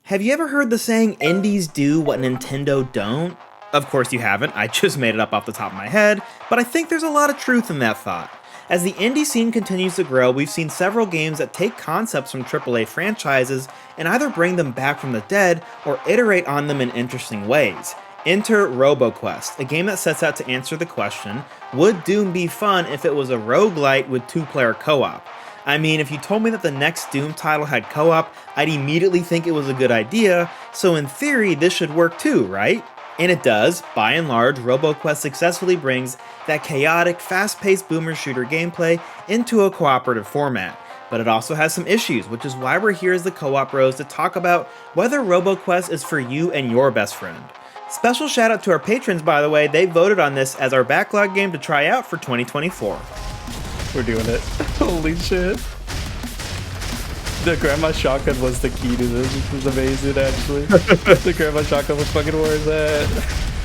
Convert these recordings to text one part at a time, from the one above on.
Have you ever heard the saying, indies do what Nintendo don't? Of course you haven't, I just made it up off the top of my head, but I think there's a lot of truth in that thought. As the indie scene continues to grow, we've seen several games that take concepts from AAA franchises and either bring them back from the dead or iterate on them in interesting ways. Enter Roboquest, a game that sets out to answer the question, would Doom be fun if it was a roguelite with two-player co-op? I mean, if you told me that the next Doom title had co-op, I'd immediately think it was a good idea, so in theory this should work too, right? And it does. By and large, Roboquest successfully brings that chaotic, fast-paced boomer shooter gameplay into a cooperative format. But it also has some issues, which is why we're here as the Co-op Bros to talk about whether Roboquest is for you and your best friend. Special shout out to our patrons, by the way, they voted on this as our backlog game to try out for 2024. We're doing it. Holy shit. The grandma shotgun was the key to this. This is amazing, actually. The grandma shotgun was fucking worth it.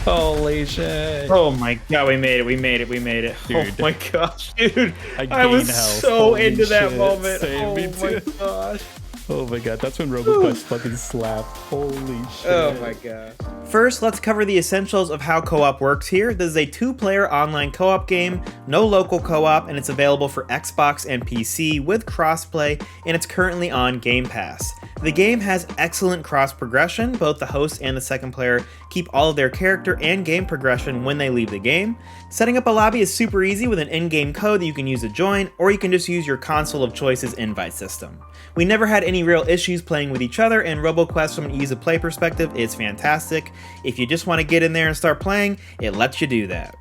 Holy shit. Oh my god, we made it. Dude. Oh my gosh, dude. I gained was health. so Holy into that shit. moment. Same, me Oh my too. gosh. Oh my god, that's when Roboquest fucking slapped. Holy shit. Oh my god. First, let's cover the essentials of how co-op works here. This is a two-player online co-op game, no local co-op, and it's available for Xbox and PC with crossplay, and it's currently on Game Pass. The game has excellent cross progression. Both the host and the second player keep all of their character and game progression when they leave the game. Setting up a lobby is super easy with an in-game code that you can use to join, or you can just use your console of choice's invite system. We never had any real issues playing with each other, and Roboquest from an ease of play perspective is fantastic. If you just want to get in there and start playing, it lets you do that.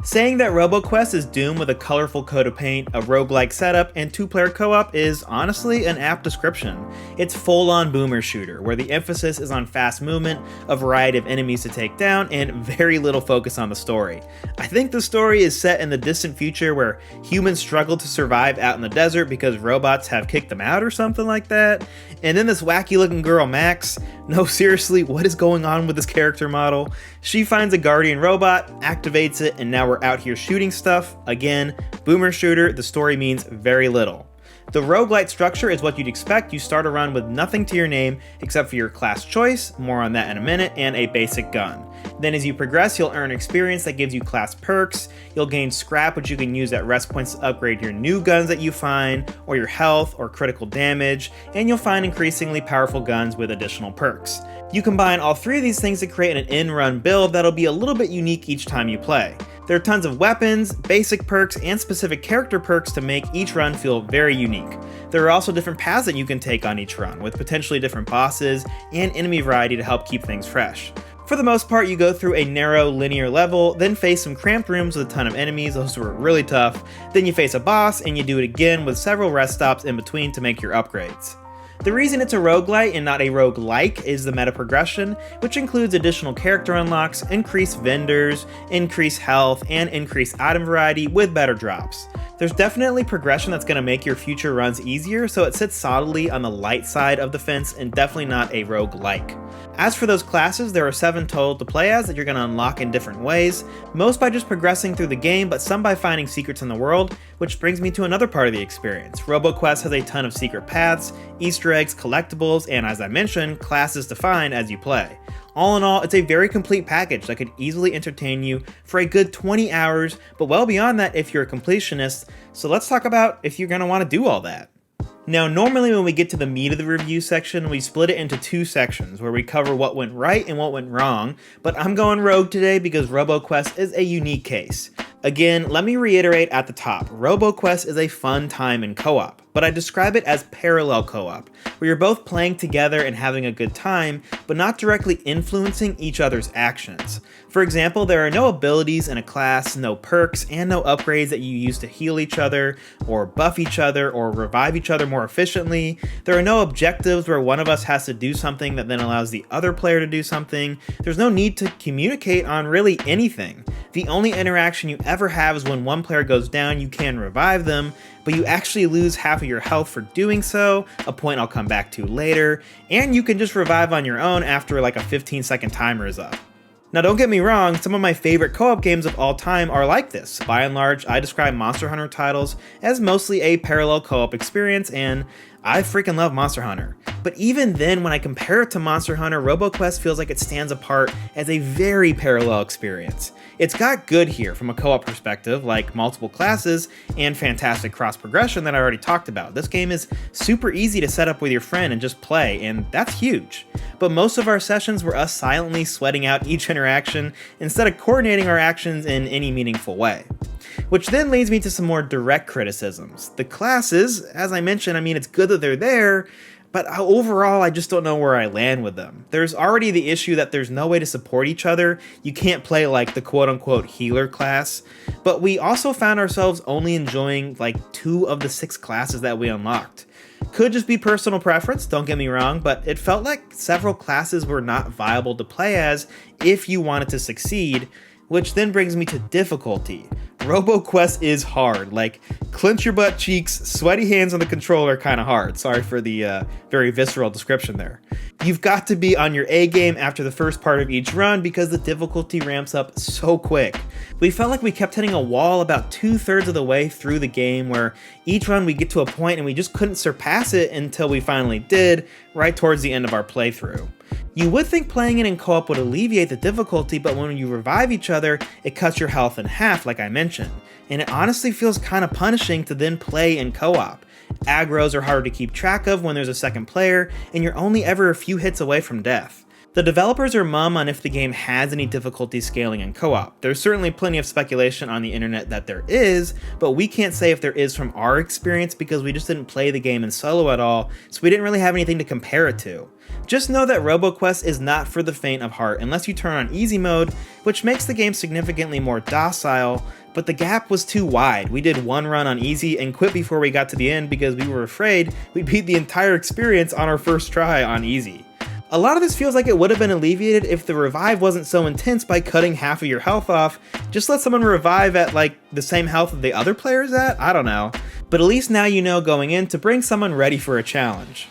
Saying that Roboquest is Doom with a colorful coat of paint, a roguelike setup, and two-player co-op is honestly an apt description. It's full-on boomer shooter, where the emphasis is on fast movement, a variety of enemies to take down, and very little focus on the story. I think the story is set in the distant future where humans struggle to survive out in the desert because robots have kicked them out or something like that. And then this wacky-looking girl, Max, no seriously, what is going on with this character model? She finds a guardian robot, activates it, and now we're out here shooting stuff. Again, boomer shooter, the story means very little. The roguelite structure is what you'd expect. You start a run with nothing to your name except for your class choice, more on that in a minute, and a basic gun. Then as you progress, you'll earn experience that gives you class perks, you'll gain scrap which you can use at rest points to upgrade your new guns that you find, or your health or critical damage, and you'll find increasingly powerful guns with additional perks. You combine all three of these things to create an in-run build that'll be a little bit unique each time you play. There are tons of weapons, basic perks, and specific character perks to make each run feel very unique. There are also different paths that you can take on each run, with potentially different bosses and enemy variety to help keep things fresh. For the most part, you go through a narrow, linear level, then face some cramped rooms with a ton of enemies, those were really tough, then you face a boss, and you do it again with several rest stops in between to make your upgrades. The reason it's a roguelite and not a roguelike is the meta progression, which includes additional character unlocks, increased vendors, increased health, and increased item variety with better drops. There's definitely progression that's going to make your future runs easier, so it sits solidly on the light side of the fence and definitely not a roguelike. As for those classes, there are 7 total to play as that you're going to unlock in different ways, most by just progressing through the game, but some by finding secrets in the world, which brings me to another part of the experience. Roboquest has a ton of secret paths, Easter eggs, collectibles, and as I mentioned, classes to find as you play. All in all, it's a very complete package that could easily entertain you for a good 20 hours, but well beyond that if you're a completionist, so let's talk about if you're going to want to do all that. Now, normally when we get to the meat of the review section, we split it into 2 sections where we cover what went right and what went wrong, but I'm going rogue today because Roboquest is a unique case. Again, let me reiterate at the top, Roboquest is a fun time in co-op, but I describe it as parallel co-op, where you're both playing together and having a good time, but not directly influencing each other's actions. For example, there are no abilities in a class, no perks, and no upgrades that you use to heal each other, or buff each other, or revive each other more efficiently. There are no objectives where one of us has to do something that then allows the other player to do something. There's no need to communicate on really anything. The only interaction you ever have is when one player goes down, you can revive them, but you actually lose half of your health for doing so, a point I'll come back to later, and you can just revive on your own after like a 15-second timer is up. Now don't get me wrong, some of my favorite co-op games of all time are like this. By and large, I describe Monster Hunter titles as mostly a parallel co-op experience, and I freaking love Monster Hunter. But even then, when I compare it to Monster Hunter, Roboquest feels like it stands apart as a very parallel experience. It's got good here from a co-op perspective, like multiple classes and fantastic cross-progression that I already talked about. This game is super easy to set up with your friend and just play, and that's huge. But most of our sessions were us silently sweating out each interaction instead of coordinating our actions in any meaningful way. Which then leads me to some more direct criticisms. The classes, as I mentioned, I mean, it's good that they're there, but overall, I just don't know where I land with them. There's already the issue that there's no way to support each other. You can't play like the quote-unquote healer class, but we also found ourselves only enjoying like 2 of the 6 classes that we unlocked. Could just be personal preference, don't get me wrong, but it felt like several classes were not viable to play as if you wanted to succeed, which then brings me to difficulty. Roboquest is hard, like clench your butt cheeks, sweaty hands on the controller kinda hard. Sorry for the very visceral description there. You've got to be on your A game after the first part of each run because the difficulty ramps up so quick. We felt like we kept hitting a wall about 2/3 of the way through the game where each run we get to a point and we just couldn't surpass it until we finally did, right towards the end of our playthrough. You would think playing it in co-op would alleviate the difficulty, but when you revive each other, it cuts your health in half, like I mentioned. And it honestly feels kind of punishing to then play in co-op. Aggros are harder to keep track of when there's a second player, and you're only ever a few hits away from death. The developers are mum on if the game has any difficulty scaling in co-op. There's certainly plenty of speculation on the internet that there is, but we can't say if there is from our experience because we just didn't play the game in solo at all, so we didn't really have anything to compare it to. Just know that Roboquest is not for the faint of heart unless you turn on easy mode, which makes the game significantly more docile, but the gap was too wide. We did one run on easy and quit before we got to the end because we were afraid we'd beat the entire experience on our first try on easy. A lot of this feels like it would have been alleviated if the revive wasn't so intense by cutting half of your health off. Just let someone revive at like the same health that the other player's at? I don't know. But at least now you know going in to bring someone ready for a challenge.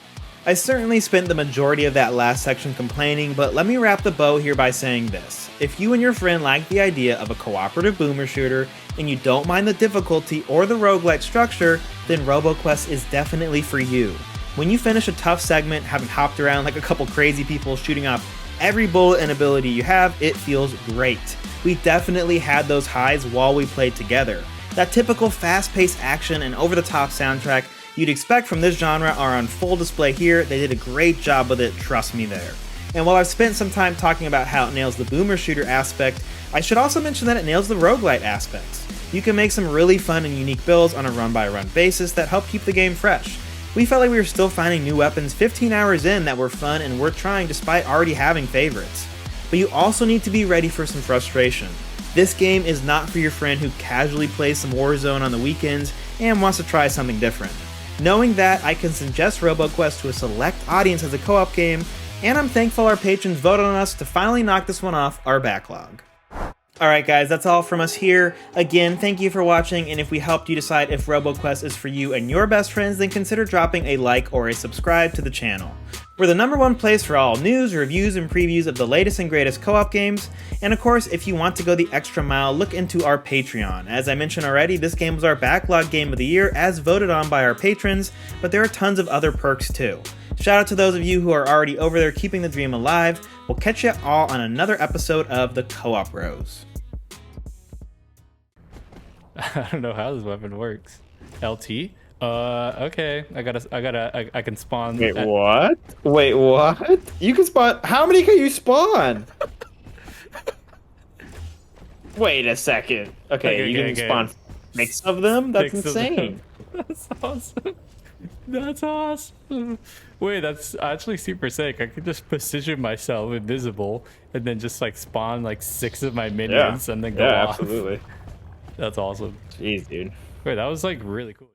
I certainly spent the majority of that last section complaining, but let me wrap the bow here by saying this. If you and your friend like the idea of a cooperative boomer shooter, and you don't mind the difficulty or the roguelite structure, then Roboquest is definitely for you. When you finish a tough segment, having hopped around like a couple crazy people shooting off every bullet and ability you have, it feels great. We definitely had those highs while we played together. That typical fast-paced action and over-the-top soundtrack you'd expect from this genre are on full display here. They did a great job with it, trust me there. And while I've spent some time talking about how it nails the boomer shooter aspect, I should also mention that it nails the roguelite aspects. You can make some really fun and unique builds on a run-by-run basis that help keep the game fresh. We felt like we were still finding new weapons 15 hours in that were fun and worth trying despite already having favorites. But you also need to be ready for some frustration. This game is not for your friend who casually plays some Warzone on the weekends and wants to try something different. Knowing that, I can suggest Roboquest to a select audience as a co-op game, and I'm thankful our patrons voted on us to finally knock this one off our backlog. Alright guys, that's all from us here. Again, thank you for watching, and if we helped you decide if Roboquest is for you and your best friends, then consider dropping a like or a subscribe to the channel. We're the #1 place for all news, reviews, and previews of the latest and greatest co-op games, and of course, if you want to go the extra mile, look into our Patreon. As I mentioned already, this game was our backlog game of the year as voted on by our patrons, but there are tons of other perks too. Shout out to those of you who are already over there keeping the dream alive. We'll catch you all on another episode of the Co-op Bros. I don't know how this weapon works. LT? Okay. I can spawn. Wait, what? Wait, what? You can spawn. How many can you spawn? Wait a second. Okay, you can spawn 6 of them? That's insane. That's awesome. That's awesome. Wait, that's actually super sick. I could just position myself invisible and then just like spawn like 6 of my minions and then go off. Absolutely. That's awesome. Jeez, dude. Wait, that was like really cool.